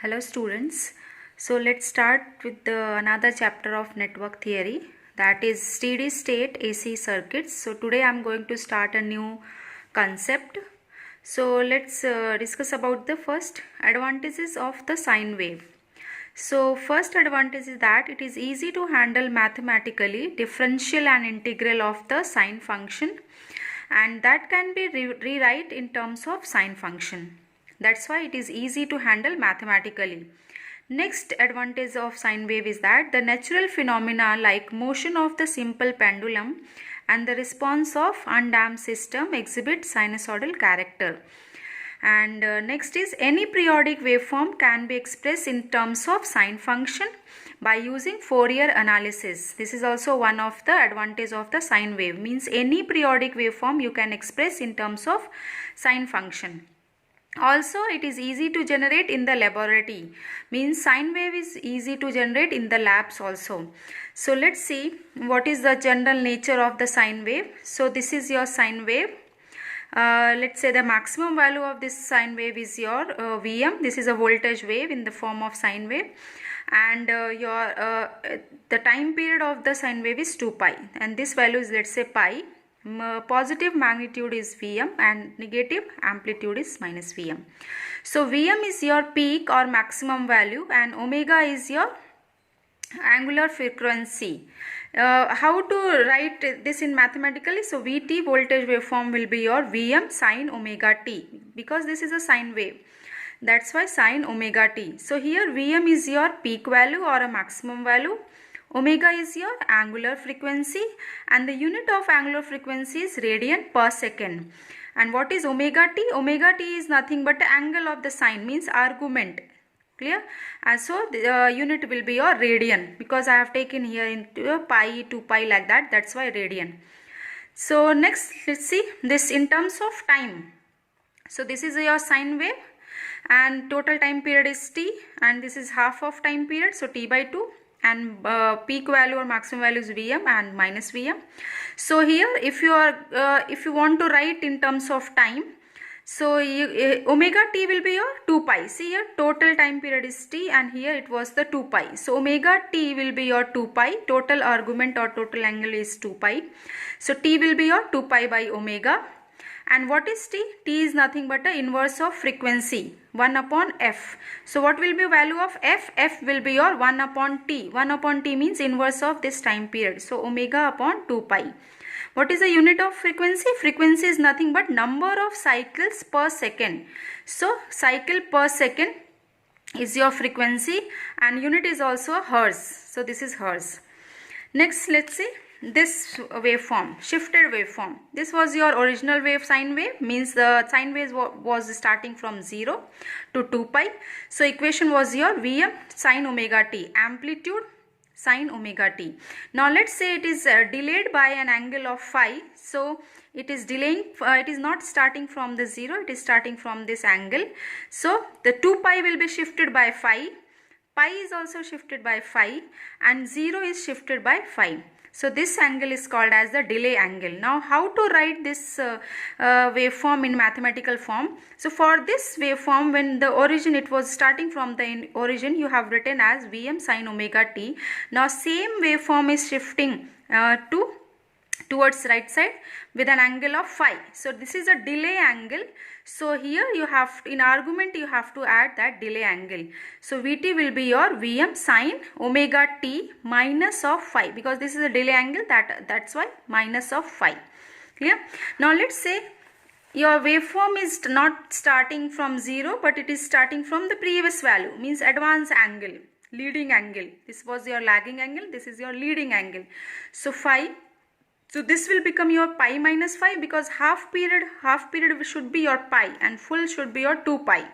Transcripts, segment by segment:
Hello students. So let's start with another chapter of network theory, that is steady state AC circuits. So today I'm going to start a new concept. So let's discuss about the first advantages of the sine wave. So first advantage is that it is easy to handle mathematically differential and integral of the sine function, and that can be rewrite in terms of sine function. That's why it is easy to handle mathematically. Next advantage of sine wave is that the natural phenomena like motion of the simple pendulum and the response of undamped system exhibit sinusoidal character. And next is any periodic waveform can be expressed in terms of sine function by using Fourier analysis. This is also one of the advantage of the sine wave, means any periodic waveform you can express in terms of sine function. Also, it is easy to generate in the laboratory, means sine wave is easy to generate in the labs also. So let's see what is the general nature of the sine wave. So this is your sine wave. Let's say the maximum value of this sine wave is your Vm. This is a voltage wave in the form of sine wave, and the time period of the sine wave is 2 pi, and this value is, let's say, pi. Positive magnitude is Vm and negative amplitude is minus Vm. So Vm is your peak or maximum value and omega is your angular frequency. How to write this in mathematically? So Vt voltage waveform will be your Vm sine omega t, because this is a sine wave. That's why sine omega t. So here Vm is your peak value or a maximum value. Omega is your angular frequency, and the unit of angular frequency is radian per second. And what is omega t? Omega t is nothing but the angle of the sine, means argument. Clear? And so the unit will be your radian, because I have taken here into a pi, 2 pi like that. That's why radian. So next, let's see this in terms of time. So this is your sine wave, and total time period is t, and this is half of time period, so t by 2. And peak value or maximum value is Vm and minus Vm. So here if you want to write in terms of time, so omega t will be your 2 pi. See here total time period is t, and here it was the 2 pi. So omega t will be your 2 pi. Total argument or total angle is 2 pi. So t will be your 2 pi by omega. And what is t? T is nothing but the inverse of frequency, 1 upon f. So what will be value of f? F will be your 1 upon t. 1 upon t means inverse of this time period. So omega upon 2 pi. What is the unit of frequency? Frequency is nothing but number of cycles per second. So cycle per second is your frequency, and unit is also hertz. So this is hertz. Next, let's see this waveform, shifted waveform. This was your original wave, sine wave, means the sine wave was starting from 0 to 2 pi. So equation was your Vm sine omega t, amplitude sine omega t. Now let's say it is delayed by an angle of phi. So it is delaying, it is not starting from the 0, it is starting from this angle. So the 2 pi will be shifted by phi, pi is also shifted by phi, and 0 is shifted by phi. So this angle is called as the delay angle. Now how to write this waveform in mathematical form? So for this waveform, when the origin, it was starting from the origin, you have written as Vm sine omega t. Now same waveform is shifting towards right side with an angle of phi. So this is a delay angle. So here you have, in argument you have to add that delay angle. So Vt will be your Vm sine omega t minus of phi, because this is a delay angle, that's why minus of phi. Clear? Now let's say your waveform is not starting from 0, but it is starting from the previous value, means advanced angle, leading angle. This was your lagging angle, this is your leading angle. So phi. So this will become your pi minus phi, because half period should be your pi and full should be your 2 pi.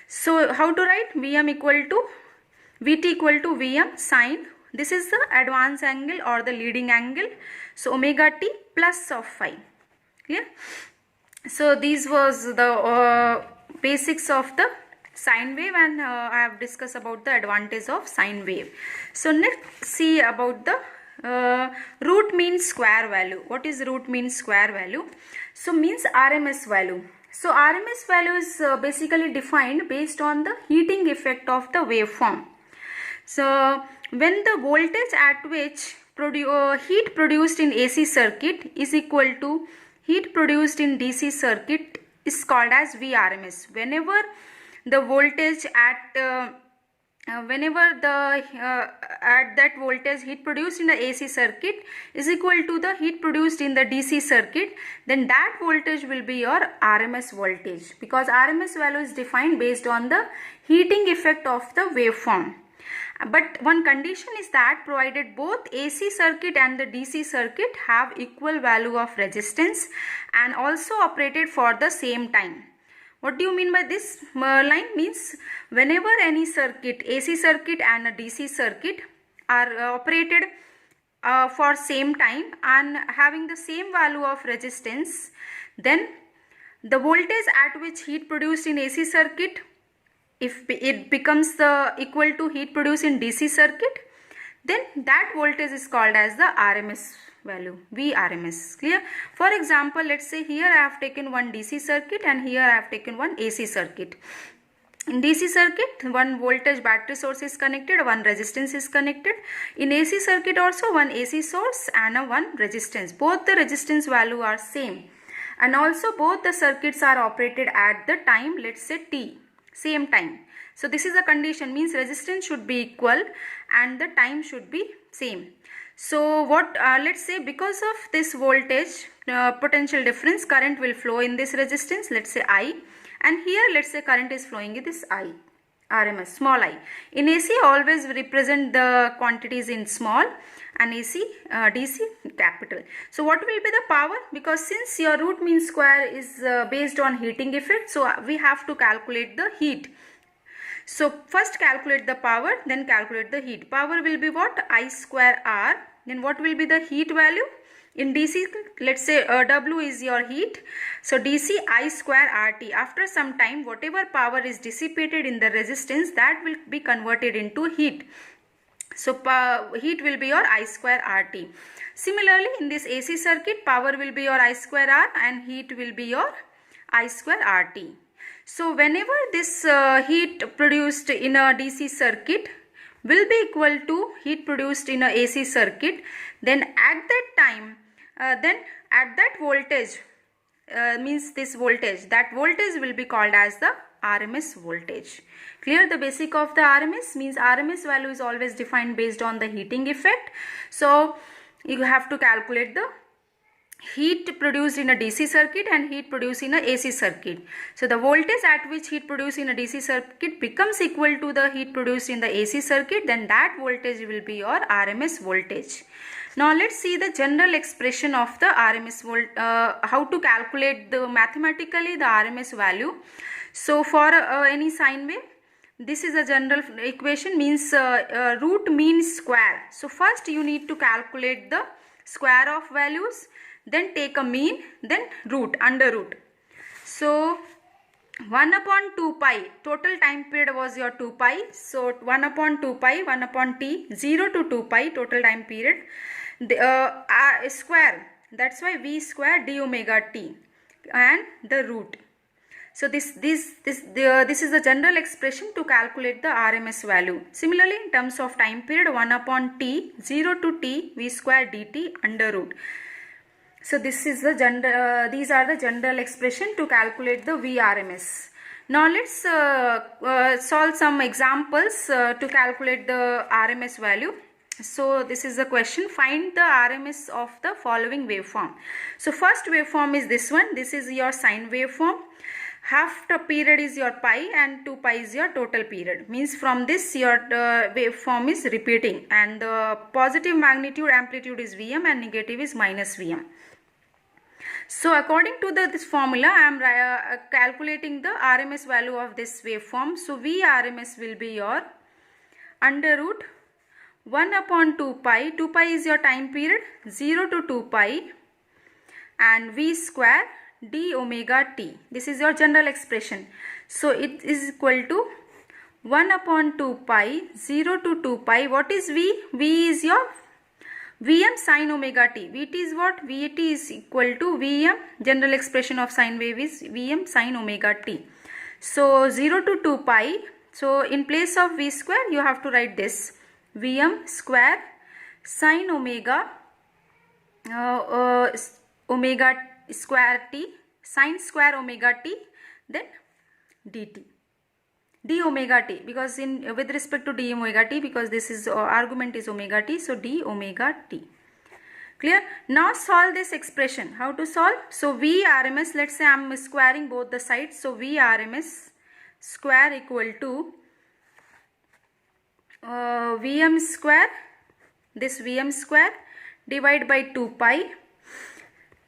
So how to write? Vm equal to Vt equal to Vm sine, this is the advanced angle or the leading angle, so omega t plus of phi. Clear? So these was the basics of the sine wave, and I have discussed about the advantage of sine wave. So next see about the root mean square value. What is root mean square value? So means RMS value. So RMS value is basically defined based on the heating effect of the waveform. So when the voltage at which heat produced in AC circuit is equal to heat produced in DC circuit is called as Vrms. Whenever the voltage at at that voltage heat produced in the AC circuit is equal to the heat produced in the DC circuit, then that voltage will be your RMS voltage, because RMS value is defined based on the heating effect of the waveform. But one condition is that provided both AC circuit and the DC circuit have equal value of resistance and also operated for the same time. What do you mean by this line? Means whenever any circuit, AC circuit and a DC circuit are operated for same time and having the same value of resistance, then the voltage at which heat produced in AC circuit, if it becomes equal to heat produced in DC circuit, then that voltage is called as the RMS value, Vrms. Clear? For example, let's say here I have taken one DC circuit and here I have taken one AC circuit. In DC circuit, one voltage battery source is connected, one resistance is connected. In AC circuit also, one AC source and one resistance. Both the resistance value are same, and also both the circuits are operated at the time, let's say T, same time. So this is a condition, means resistance should be equal and the time should be same. So what let's say because of this voltage potential difference, current will flow in this resistance, let's say I, and here let's say current is flowing in this I, RMS, small I. In AC always represent the quantities in small, and AC DC capital. So what will be the power? Because since your root mean square is based on heating effect, so we have to calculate the heat. So first calculate the power, then calculate the heat. Power will be what? I square R. Then what will be the heat value? In DC, let's say W is your heat. So DC I square RT. After some time, whatever power is dissipated in the resistance, that will be converted into heat. So heat will be your I square RT. Similarly, in this AC circuit, power will be your I square R and heat will be your I square RT. So whenever this heat produced in a DC circuit will be equal to heat produced in a AC circuit, then at that time, then at that voltage, means this voltage, that voltage will be called as the RMS voltage. Clear? The basic of the RMS means RMS value is always defined based on the heating effect. So you have to calculate the heat produced in a DC circuit and heat produced in a AC circuit. So the voltage at which heat produced in a DC circuit becomes equal to the heat produced in the AC circuit, then that voltage will be your RMS voltage. Now let's see the general expression of the RMS how to calculate the mathematically the RMS value. So for any sine wave, this is a general equation, means root mean square. So first you need to calculate the square of values, then take a mean, then root, under root. So 1 upon 2 pi, total time period was your 2 pi. So 1 upon 2 pi, 1 upon t, 0 to 2 pi, total time period. The square, that's why V square d omega t, and the root. So this is the general expression to calculate the RMS value. Similarly, in terms of time period, 1 upon t, 0 to t, V square dt under root. So this is the these are the general expression to calculate the Vrms. Now let's solve some examples to calculate the RMS value. So this is the question, find the RMS of the following waveform. So first waveform is this one, this is your sine waveform. Half the period is your pi and 2 pi is your total period. Means from this your waveform is repeating, and the positive magnitude amplitude is Vm and negative is minus Vm. So according to this formula, I am calculating the RMS value of this waveform. So Vrms will be your under root 1 upon 2 pi, 2 pi is your time period, 0 to 2 pi, and V square d omega t. This is your general expression. So it is equal to 1 upon 2 pi, 0 to 2 pi. What is V? V is your Vm sine omega t. Vt is what? Vt is equal to Vm. General expression of sine wave is Vm sine omega t. So 0 to 2 pi. So in place of V square, you have to write this Vm square sine omega omega square t, sine square omega t, then dt. D omega t, because in with respect to d omega t, because this is argument is omega t, so d omega t. Clear? Now solve this expression. How to solve? So V RMS, let's say I am squaring both the sides, so V RMS square equal to Vm square, this Vm square divide by 2 pi,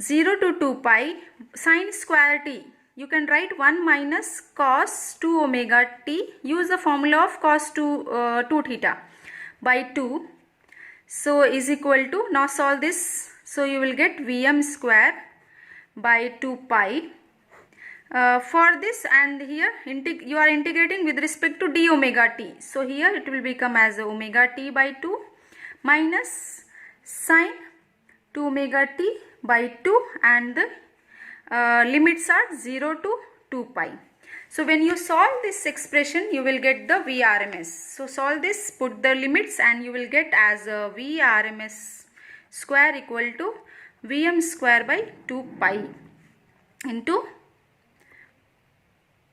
0 to 2 pi sine square t. You can write 1 minus cos 2 omega t. Use the formula of cos 2 theta by 2. So is equal to, now solve this. So you will get Vm square by 2 pi. For this, and here you are integrating with respect to d omega t. So here it will become as omega t by 2 minus sine 2 omega t by 2, and the limits are 0 to 2 pi. So when you solve this expression, you will get the Vrms. So solve this, put the limits, and you will get as Vrms square equal to Vm square by 2 pi into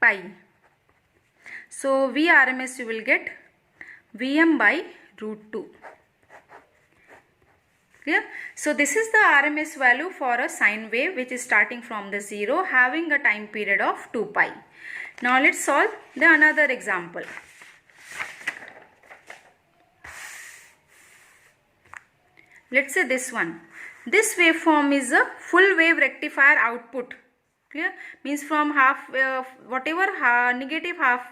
pi. So Vrms you will get Vm by root 2. Clear? So this is the RMS value for a sine wave which is starting from the 0, having a time period of 2 pi. Now let's solve the another example. Let's say this one. This waveform is a full wave rectifier output. Clear? Means from half whatever negative half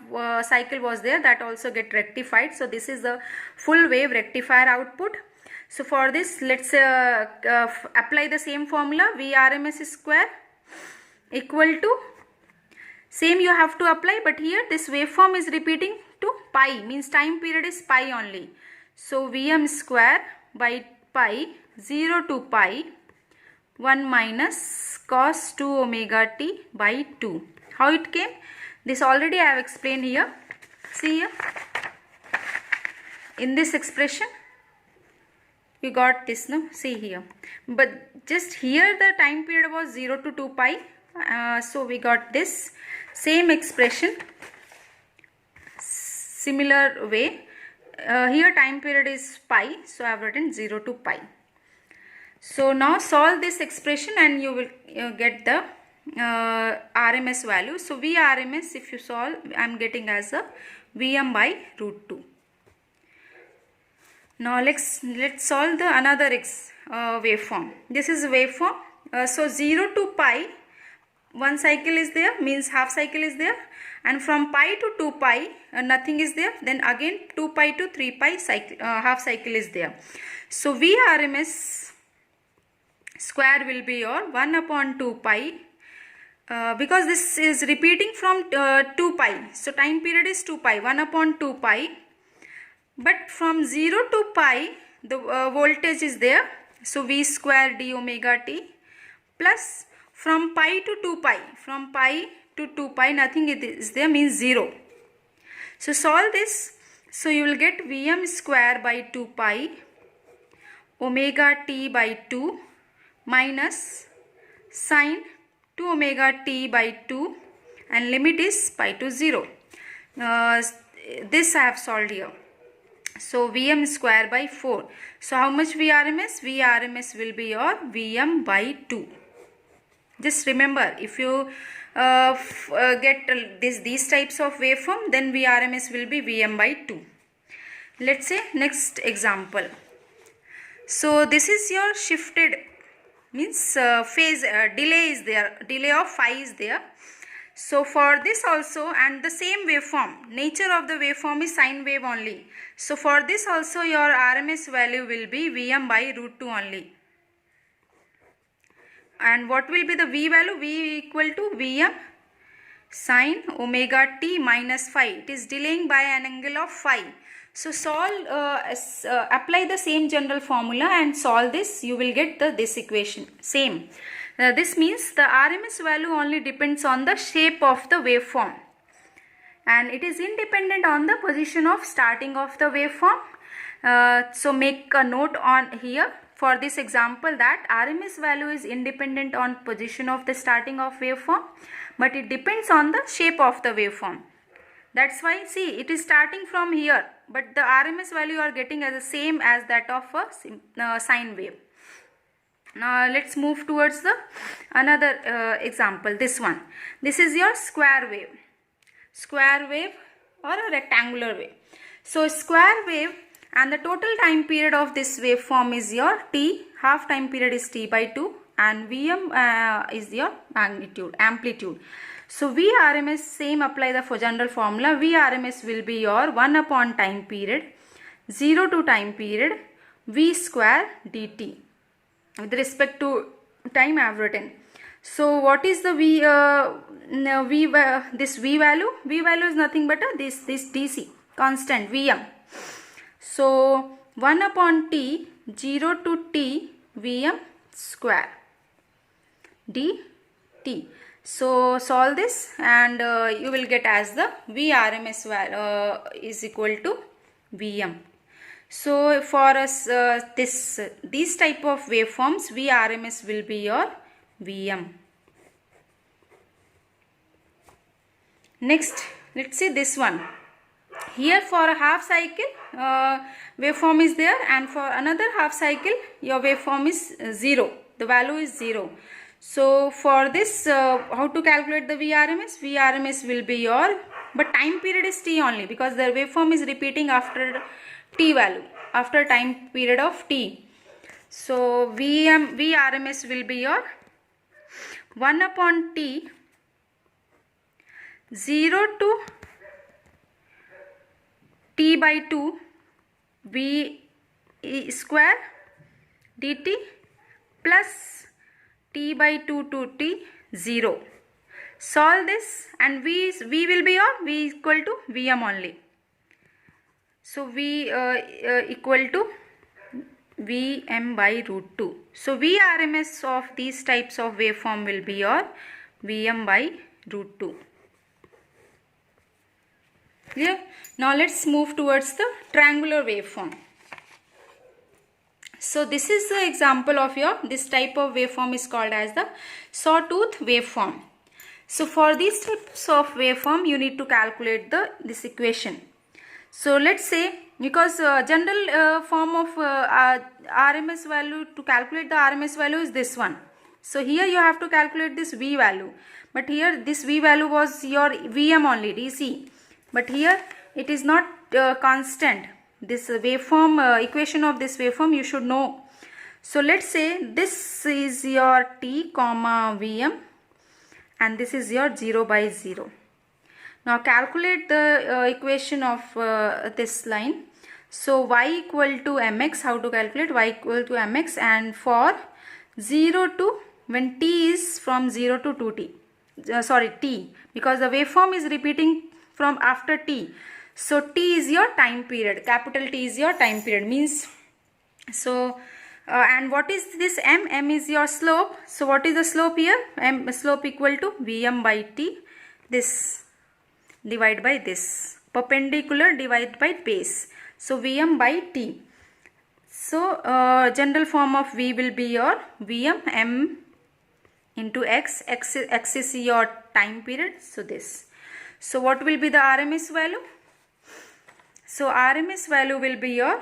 cycle was there, that also get rectified. So this is the full wave rectifier output. So for this, let's apply the same formula, Vrms square equal to, same you have to apply, but here this waveform is repeating to pi, means time period is pi only. So Vm square by pi, 0 to pi, 1 minus cos 2 omega t by 2. How it came? This already I have explained here. See here, in this expression you got this, no? See here, but just here the time period was 0 to 2 pi, so we got this same expression similar way. Here time period is pi, so I have written 0 to pi. So now solve this expression and you will get the RMS value. So Vrms, if you solve, I am getting as a Vm by root 2. Now let's solve the another waveform. This is a waveform. So 0 to pi, one cycle is there, means half cycle is there, and from pi to 2 pi nothing is there. Then again 2 pi to 3 pi cycle, half cycle is there. So Vrms square will be your 1 upon 2 pi, because this is repeating from 2 pi. So time period is 2 pi, 1 upon 2 pi. But from 0 to pi, the voltage is there. So V square d omega t, plus from pi to 2 pi, from pi to 2 pi nothing is there, means 0. So solve this. So you will get Vm square by 2 pi omega t by 2 minus sine 2 omega t by 2, and limit is pi to 0. This I have solved here. So Vm square by 4. So how much Vrms? Vrms will be your Vm by 2. Just remember, if you get these types of waveform, then Vrms will be Vm by 2. Let's say next example. So this is your shifted, means phase delay is there, delay of phi is there. So for this also, and the same waveform, nature of the waveform is sine wave only. So for this also your RMS value will be Vm by root 2 only. And what will be the V value? V equal to Vm sine omega t minus phi. It is delaying by an angle of phi. So apply the same general formula and solve this. You will get this equation. Same. This means the RMS value only depends on the shape of the waveform, and it is independent on the position of starting of the waveform. So make a note on here for this example that RMS value is independent on position of the starting of waveform, but it depends on the shape of the waveform. That's why, see, it is starting from here, but the RMS value you are getting as the same as that of a sine wave. Now let's move towards the another example. This one. This is your square wave or a rectangular wave. So square wave, and the total time period of this waveform is your t. Half time period is t by 2, and Vm is your amplitude. So Vrms, same apply the general formula. Vrms will be your 1 upon time period, 0 to time period, V square dt. With respect to time I have written. So what is the this V value? V value is nothing but this DC constant Vm. So 1 upon t, 0 to t, Vm square dt. So solve this and you will get as the Vrms value is equal to Vm. So for us these type of waveforms, Vrms will be your Vm. Next, let's see this one. Here for a half cycle waveform is there, and for another half cycle your waveform is 0. The value is 0. So for this how to calculate the Vrms? Vrms will be your, but time period is t only, because the waveform is repeating after t value, after time period of t. So Vrms will be your 1 upon t, 0 to t by 2 V square dt plus t by 2 to t 0. Solve this and V will be your V equal to Vm only. So V equal to Vm by root 2. So Vrms of these types of waveform will be your Vm by root 2. Clear? Now let's move towards the triangular waveform. So this is the example of this type of waveform is called as the sawtooth waveform. So for these types of waveform you need to calculate this equation. So let's say, because general form of RMS value, to calculate the RMS value is this one. So here you have to calculate this V value, but here this V value was your Vm only, DC. But here it is not constant. This waveform equation of this waveform you should know. So let's say this is your t comma Vm, and this is your 0 by 0. Now calculate the equation of this line. So y equal to mx, how to calculate? Y equal to mx, and for 0 to, when t is from 0 to 2t, t, because the waveform is repeating from after t. So t is your time period, capital T is your time period, means, so and what is this m? M is your slope. So what is the slope here? Slope equal to Vm by t, this divide by this, perpendicular divide by base. So Vm by t. So general form of V will be your Vm m into x. X is your time period. So this. So what will be the RMS value? So RMS value will be your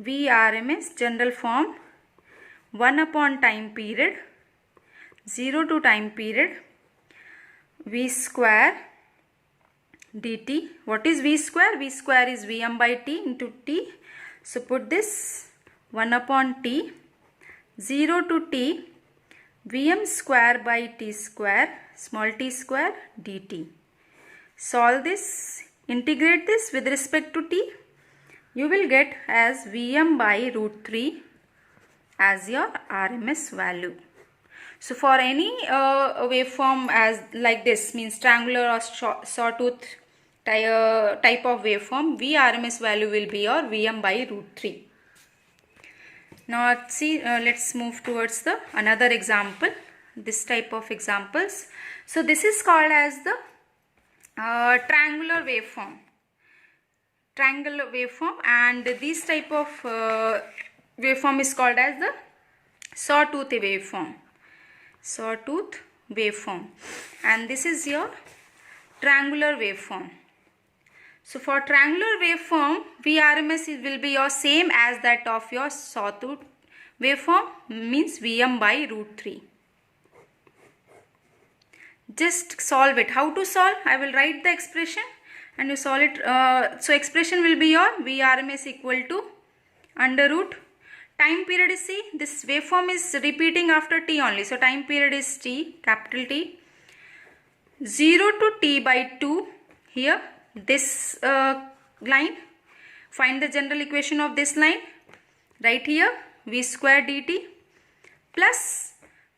Vrms, general form, 1 upon time period, 0 to time period, V square dt. What is V square? V square is Vm by t into t. So put this 1 upon t, 0 to t, Vm square by t square, small t square dt. Solve this, integrate this with respect to t. You will get as Vm by root 3 as your RMS value. So for any waveform as like this, means triangular or sawtooth type of waveform, Vrms value will be your Vm by root 3. Now see, let's move towards the another example, this type of examples. So this is called as the triangular waveform. And this type of waveform is called as the sawtooth waveform, and this is your triangular waveform. So for triangular waveform, Vrms will be your same as that of your sawtooth waveform, means Vm by root 3. Just solve it. How to solve? I will write the expression and you solve it. So expression will be your Vrms equal to under root. Time period is C. This waveform is repeating after T only. So time period is T, capital T. 0 to T by 2 here. This line. Find the general equation of this line. Right here. V square dt plus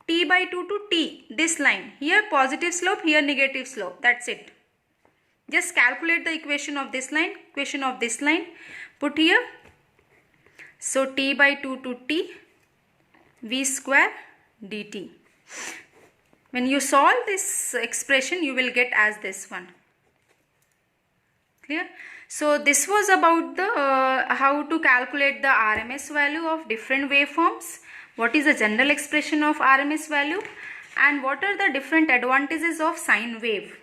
T by 2 to T. This line. Here positive slope, here negative slope. That's it. Just calculate the equation of this line. Put here. So T by 2 to T, V square dt. When you solve this expression, you will get as this one. Clear? So this was about the how to calculate the RMS value of different waveforms. What is the general expression of RMS value, and what are the different advantages of sine wave?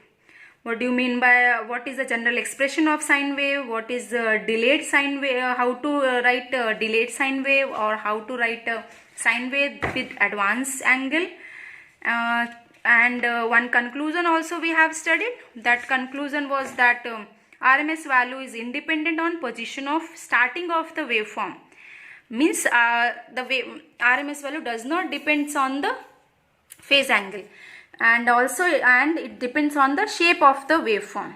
What do you mean by what is the general expression of sine wave? What is delayed sine wave? How to write delayed sine wave, or how to write sine wave with advanced angle? And one conclusion also we have studied. That conclusion was that RMS value is independent on position of starting of the waveform. Means RMS value does not depends on the phase angle, and it depends on the shape of the waveform.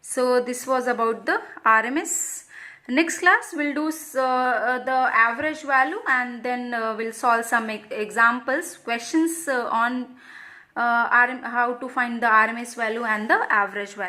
So this was about the RMS. Next class we'll do the average value, and then we'll solve some examples, questions on how to find the RMS value and the average value.